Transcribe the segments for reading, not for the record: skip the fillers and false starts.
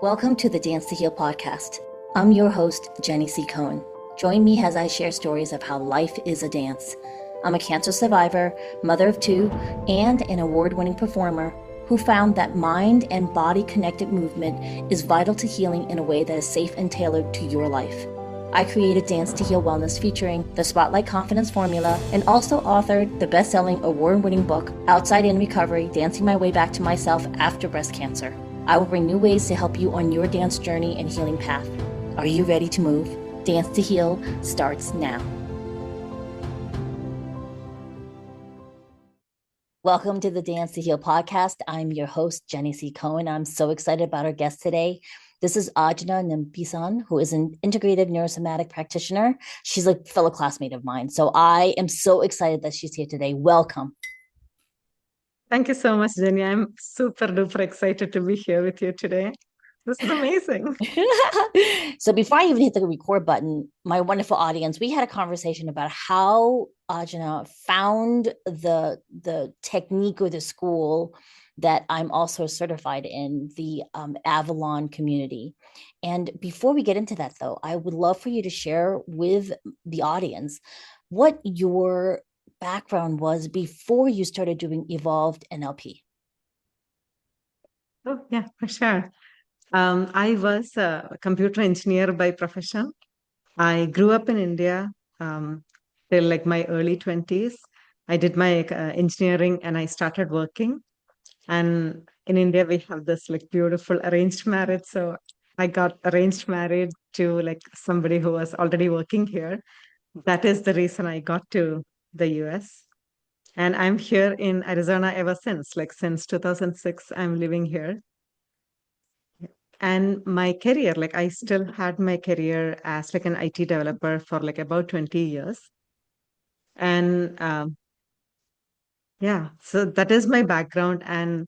Welcome to the Dance to Heal podcast. I'm your host, Jenny C. Cohen. Join me as I share stories of how life is a dance. I'm a cancer survivor, mother of two, and an award-winning performer who found that mind and body connected movement is vital to healing in a way that is safe and tailored to your life. I created Dance to Heal Wellness featuring the Spotlight Confidence Formula and also authored the best-selling award-winning book, Outside In Recovery, Dancing My Way Back to Myself After Breast Cancer. I will bring new ways to help you on your dance journey and healing path. Are you ready to move? Dance to Heal starts now. Welcome to the Dance to Heal podcast. I'm your host, Jenny C. Cohen. I'm so excited about our guest today. This is Anjana Nambissan, who is an integrative neurosomatic practitioner. She's a fellow classmate of mine. So I am so excited that she's here today. Welcome. Thank you so much, Jenny. I'm super duper excited to be here with you today. This is amazing. So before I even hit the record button, my wonderful audience, we had a conversation about how Anjana found the technique or the school that I'm also certified in, the Avalon community. And before we get into that, though, I would love for you to share with the audience what your background was before you started doing Evolved NLP. Oh, yeah, for sure. I was a computer engineer by profession. I grew up in India till like my early 20s. I did my engineering and I started working. And in India, we have this like beautiful arranged marriage. So I got arranged married to like somebody who was already working here. That is the reason I got to the US. And I'm here in Arizona ever since, like since 2006, I'm living here. And my career, like I still had my career as like an IT developer for like about 20 years. And yeah, so that is my background. And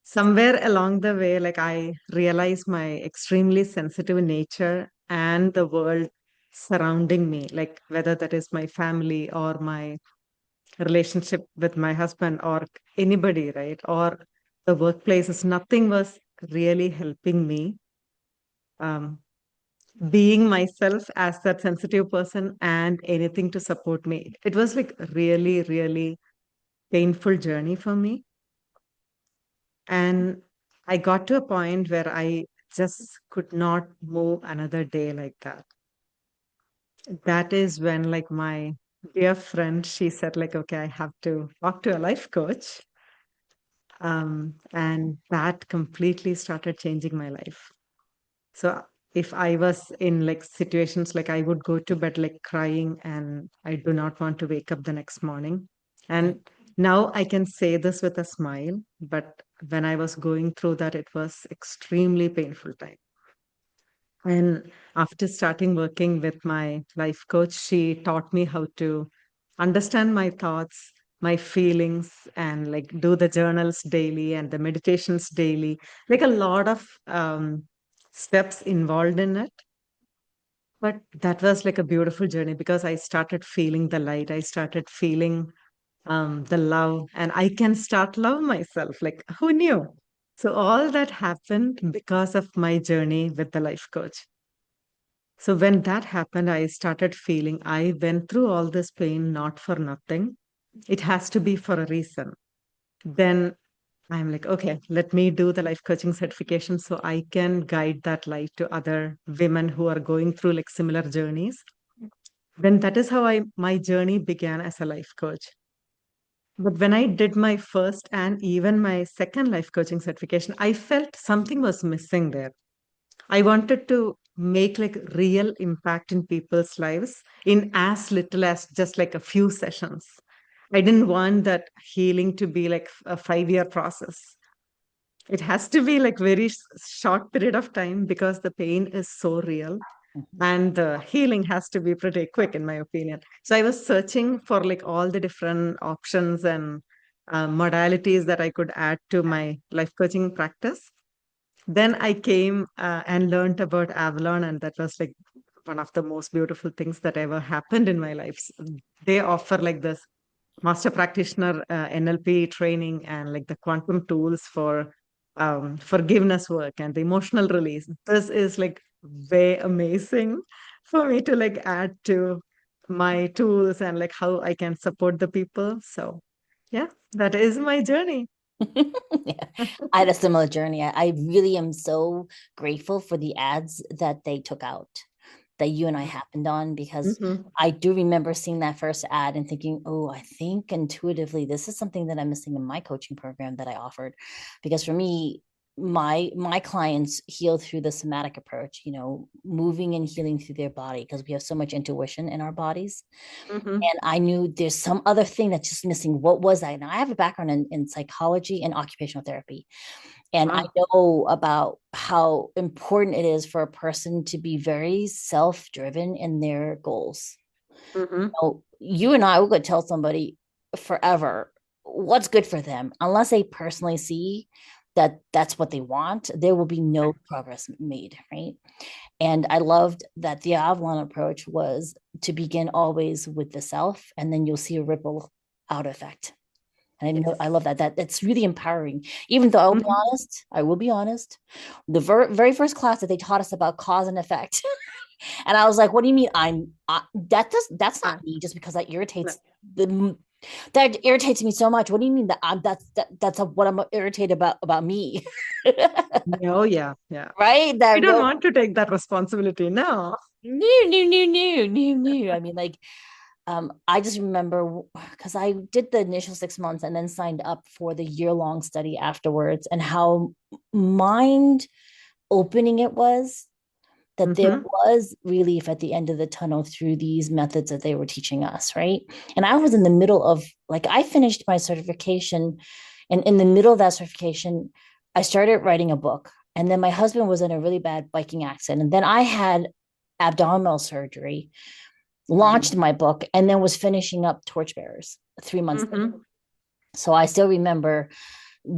somewhere along the way, like I realized my extremely sensitive nature and the world surrounding me, like whether that is my family or my relationship with my husband or anybody, right? Or the workplaces, nothing was really helping me um, being myself as that sensitive person and anything to support me. It was like really, really painful journey for me. And I got to a point where I just could not move another day like that. That is when like my dear friend, she said like, okay, I have to talk to a life coach. And that completely started changing my life. So if I was in like situations like I would go to bed like crying and I do not want to wake up the next morning. And now I can say this with a smile, but when I was going through that, it was extremely painful time. And after starting working with my life coach, she taught me how to understand my thoughts, my feelings, and like do the journals daily and the meditations daily, like a lot of steps involved in it. But that was like a beautiful journey because I started feeling the light. I started feeling the love, and I can start love myself. Like who knew? So all that happened because of my journey with the life coach. So when that happened, I started feeling I went through all this pain not for nothing. It has to be for a reason. Then I'm like, okay, let me do the life coaching certification so I can guide that light to other women who are going through like similar journeys. Then that is how my journey began as a life coach. But when I did my first and even my second life coaching certification, I felt something was missing there. I wanted to make like real impact in people's lives in as little as just like a few sessions. I didn't want that healing to be like a 5-year process. It has to be like very short period of time because the pain is so real and the healing has to be pretty quick in my opinion. So I was searching for like all the different options and modalities that I could add to my life coaching practice. Then I came and learned about Avalon, and that was like one of the most beautiful things that ever happened in my life. They offer like this master practitioner NLP training and like the quantum tools for forgiveness work and the emotional release. This is like way amazing for me to like add to my tools and like how I can support the people. So yeah, that is my journey. Yeah, I had a similar journey. I really am so grateful for the ads that they took out that you and I happened on, because Mhm. I do remember seeing that first ad and thinking, oh, I think intuitively this is something that I'm missing in my coaching program that I offered. Because for me, my clients heal through the somatic approach, moving and healing through their body, because we have so much intuition in our bodies. Mhm. And I knew there's some other thing that's just missing. What was I? Now I have a background in psychology and occupational therapy. And I Wow. know about how important it is for a person to be very self-driven in their goals. Mhm. You and I, we could tell somebody forever what's good for them. Unless they personally see that that's what they want, there will be no progress made, right? And I loved that the Avalon approach was to begin always with the self, and then you'll see a ripple out effect. And I know I Yes. love that. That's really empowering. Even though Mhm. I will be honest, the very first class that they taught us about cause and effect, and I was like, "What do you mean? That's not Ah, me." Just because no. the that irritates me so much. What do you mean that that's what I'm irritated about me, Oh yeah, yeah. right? I That don't no, want to take that responsibility. No. new. I mean, like, I just remember because I did the initial 6 months and then signed up for the year-long study afterwards, and how mind opening it was, that there Mm-hmm. was relief at the end of the tunnel through these methods that they were teaching us, right? And I was in the middle of, like, I finished my certification, and in the middle of that certification, I started writing a book. And then my husband was in a really bad biking accident. And then I had abdominal surgery, launched my book, and then was finishing up Torchbearers 3 months later. Mm-hmm. So I still remember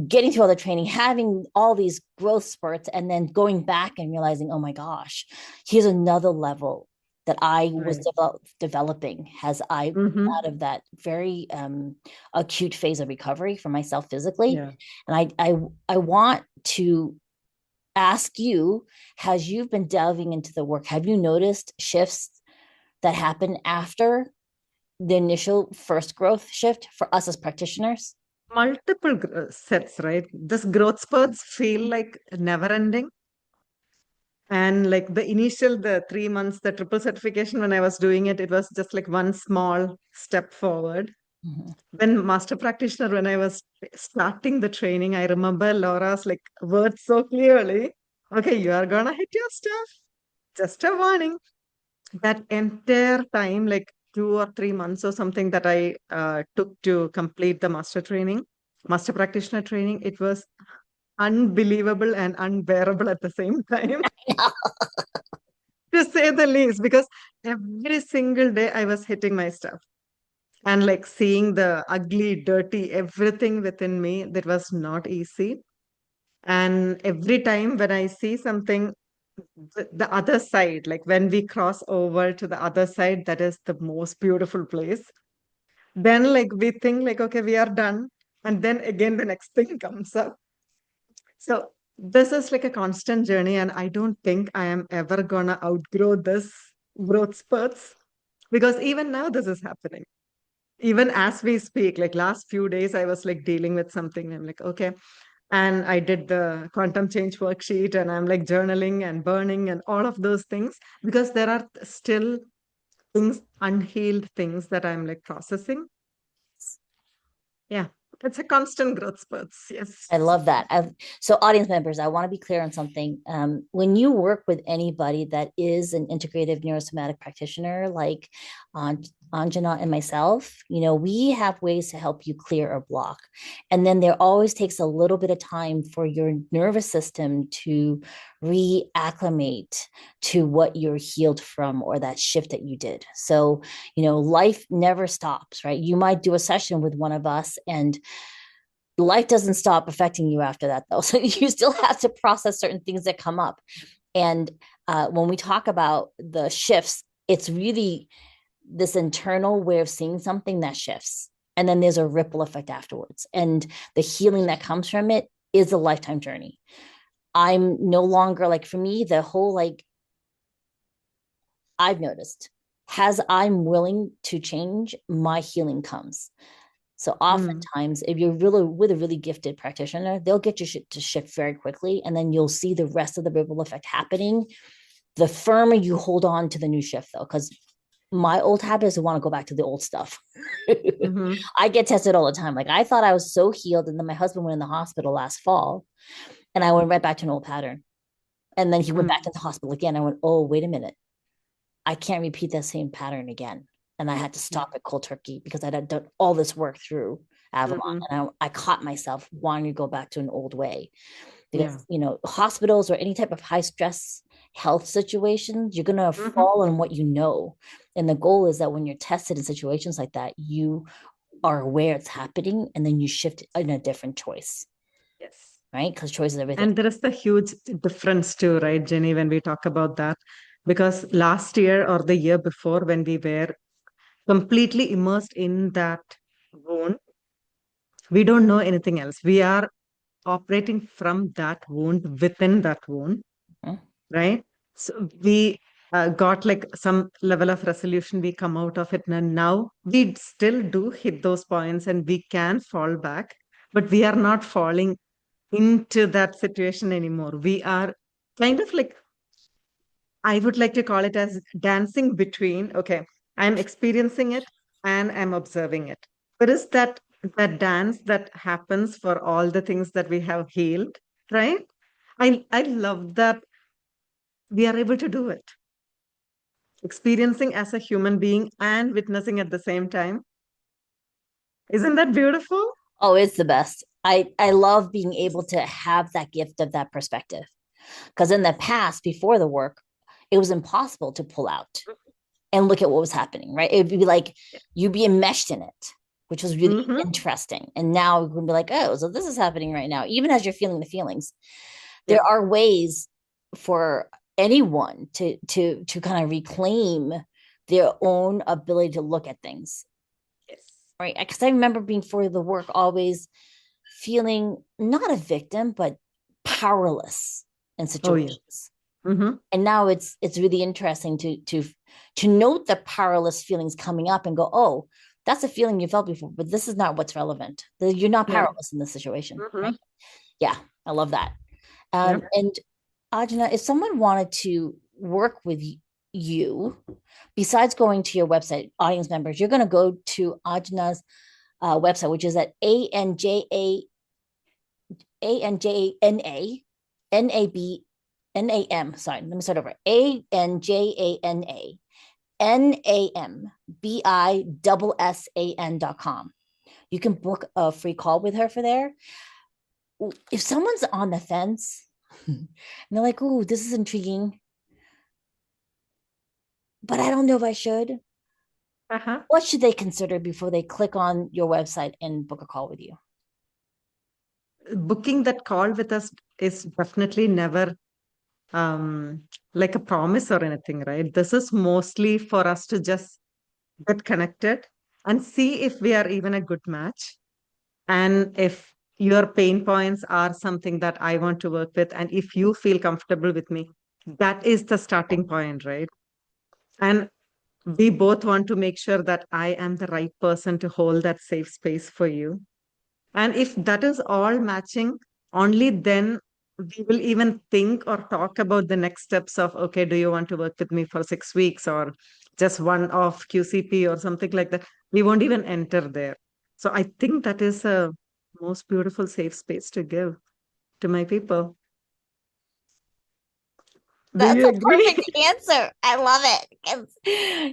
getting through all the training, having all these growth spurts, and then going back and realizing, oh my gosh, here's another level that I was Right. developing as I Mm-hmm. out of that very acute phase of recovery for myself physically. Yeah. And I want to ask you, as you've been delving into the work, have you noticed shifts that happen after the initial first growth shift for us as practitioners? Multiple sets, right? This growth spurts feel like never ending. And like the 3 months, the triple certification, when I was doing it, it was just like one small step forward. Mhm. When master practitioner, when I was starting the training, I remember Laura's like words so clearly. Okay, you are gonna hit your stuff. Just a warning. That entire time, like 2 or 3 months or something that I took to complete the master practitioner training, it was unbelievable and unbearable at the same time, to say the least, because every single day I was hitting my stuff and like seeing the ugly, dirty, everything within me. That was not easy. And every time when I see something, the other side, like when we cross over to the other side, that is the most beautiful place. Then like we think like, okay, we are done. And then again, the next thing comes up. So this is like a constant journey. And I don't think I am ever gonna outgrow this growth spurts, because even now this is happening. Even as we speak, like last few days, I was like dealing with something. I'm like, okay. And I did the quantum change worksheet, and I'm like journaling and burning and all of those things, because there are still things, unhealed things that I'm like processing. Yeah, it's a constant growth spurts. Yes. I love that. So, audience members, I want to be clear on something. When you work with anybody that is an integrative neurosomatic practitioner, like Anjana and myself, we have ways to help you clear a block. And then there always takes a little bit of time for your nervous system to reacclimate to what you're healed from, or that shift that you did. So, life never stops, right? You might do a session with one of us, and life doesn't stop affecting you after that, though. So you still have to process certain things that come up. And when we talk about the shifts, it's really this internal way of seeing something that shifts. And then there's a ripple effect afterwards. And the healing that comes from it is a lifetime journey. I'm no longer like, for me, the whole like, I've noticed as I'm willing to change, my healing comes. So oftentimes, if you're really with a really gifted practitioner, they'll get your shit to shift very quickly. And then you'll see the rest of the ripple effect happening. The firmer you hold on to the new shift, though, because my old habit is to want to go back to the old stuff. Mm-hmm. I get tested all the time. Like I thought I was so healed. And then my husband went in the hospital last fall and I went right back to an old pattern. And then he went back to the hospital again. I went, oh, wait a minute. I can't repeat that same pattern again. And I had to stop at cold turkey because I had done all this work through Avalon. Mm-hmm. And I caught myself wanting to go back to an old way Yeah. because, hospitals or any type of high stress health situations, you're going to Mm-hmm. fall on what you know. And the goal is that when you're tested in situations like that, you are aware it's happening and then you shift in a different choice, Yes. right? Because choice is everything. And there is the huge difference too, right, Jenny, when we talk about that. Because last year or the year before, when we were completely immersed in that wound, we don't know anything else. We are operating from that wound, within that wound, Mhm. right? So we got like some level of resolution, we come out of it, and now we still do hit those points and we can fall back, but we are not falling into that situation anymore. We are kind of like, I would like to call it as dancing between, okay, I'm experiencing it and I'm observing it. There is that dance that happens for all the things that we have healed, right? I love that we are able to do it. Experiencing as a human being and witnessing at the same time. Isn't that beautiful? Oh, it's the best. I love being able to have that gift of that perspective. Because in the past, before the work, it was impossible to pull out and look at what was happening, right? It'd be like you'd be enmeshed in it, which was really Mm-hmm. interesting. And now we can be like, oh, so this is happening right now, even as you're feeling the feelings. Yeah. There are ways for anyone to kind of reclaim their own ability to look at things, Yes. right? Because I remember being for the work always feeling not a victim, but powerless in Oh, yeah. situations. Mm-hmm. And now it's really interesting to note the powerless feelings coming up and go, oh, that's a feeling you felt before, but this is not what's relevant. You're not Yeah. powerless in this situation, Mm-hmm. right? Yeah, I love that. Yeah. And Ajna, if someone wanted to work with you, besides going to your website, audience members, you're going to go to Ajna's website, which is at ANJANANABNAM. Sorry, let me start over. ANJANANAMBISSAN.com. You can book a free call with her for there. If someone's on the fence and they're like, "Ooh, this is intriguing, but I don't know if I should," Uh-huh. what should they consider before they click on your website and book a call with you? Booking that call with us is definitely never um, like a promise or anything, right? This is mostly for us to just get connected and see if we are even a good match. And if your pain points are something that I want to work with, and if you feel comfortable with me, that is the starting point, right? And we both want to make sure that I am the right person to hold that safe space for you. And if that is all matching, only then we will even think or talk about the next steps of, okay, do you want to work with me for 6 weeks or just one off QCP or something like that? We won't even enter there. So I think that is a most beautiful safe space to give to my people. Do That's you a agree? perfect answer. I love it.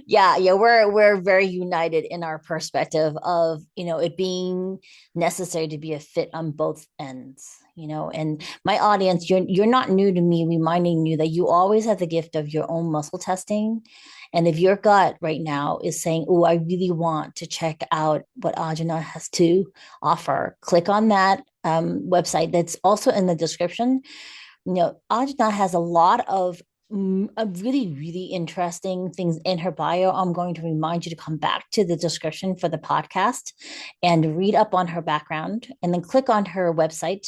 Yeah, we're very united in our perspective of it being necessary to be a fit on both ends. And my audience, you're not new to me, reminding you that you always have the gift of your own muscle testing. And if your gut right now is saying, "Oh, I really want to check out what Ajna has to offer," click on that website that's also in the description. Ajna has a lot of really, really interesting things in her bio. I'm going to remind you to come back to the description for the podcast and read up on her background, and then click on her website,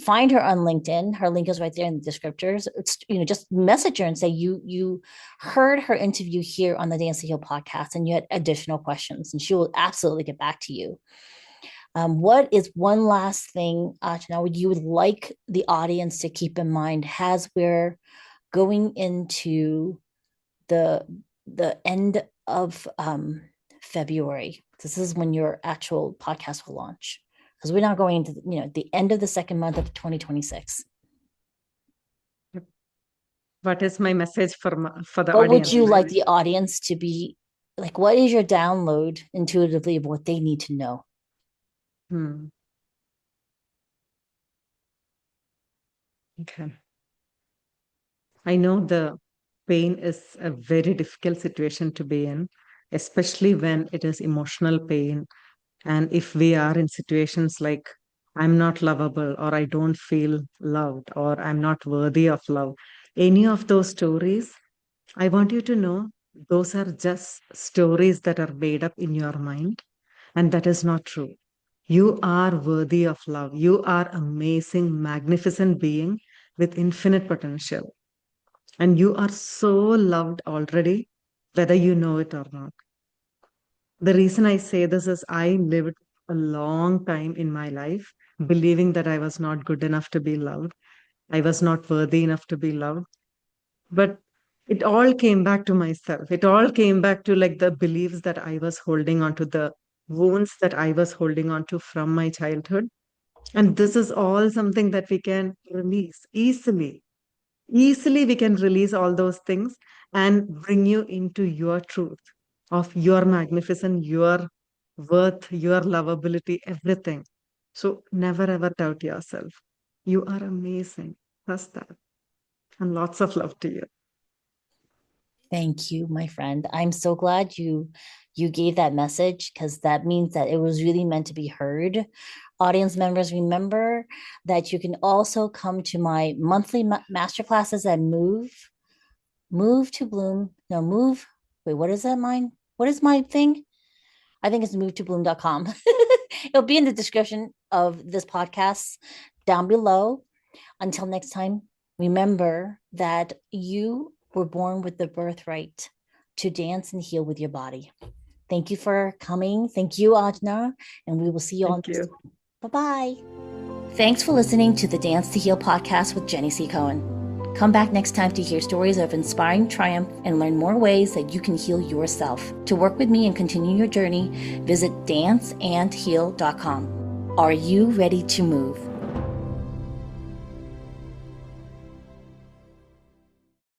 find her on LinkedIn. Her link is right there in the descriptors. It's, just message her and say you heard her interview here on the Dance to Heal podcast and you had additional questions, and she will absolutely get back to you. What is one last thing, Ajna, you would like the audience to keep in mind as we're going into the end of February? This is when your actual podcast will launch, because we're now going into the end of the second month of 2026. What is my message for the What audience? would you like the audience to be like? What is your download intuitively of what they need to know? Okay. I know the pain is a very difficult situation to be in, especially when it is emotional pain. And if we are in situations like I'm not lovable, or I don't feel loved, or I'm not worthy of love, any of those stories, I want you to know those are just stories that are made up in your mind, and that is not true. You are worthy of love. You are amazing, magnificent being with infinite potential. And you are so loved already, whether you know it or not. The reason I say this is I lived a long time in my life believing that I was not good enough to be loved. I was not worthy enough to be loved. But it all came back to myself. It all came back to like the beliefs that I was holding on to, the wounds that I was holding on to from my childhood. And this is all something that we can release easily. Easily, we can release all those things and bring you into your truth of your magnificent, your worth, your lovability, everything. So never ever doubt yourself. You are amazing. Trust that. And lots of love to you. Thank you, my friend. I'm so glad you gave that message, because that means that it was really meant to be heard. Audience members, remember that you can also come to my monthly masterclasses at Move to Bloom. No, Move. Wait, what is that mine? What is my thing? I think it's movetobloom.com. It'll be in the description of this podcast down below. Until next time, remember that you were born with the birthright to dance and heal with your body. Thank you for coming. Thank you, Ajna, and we will see you all next time. Bye-bye. Thanks for listening to the Dance to Heal podcast with Jenny C. Cohen. Come back next time to hear stories of inspiring triumph and learn more ways that you can heal yourself. To work with me and continue your journey, visit danceandheal.com. Are you ready to move?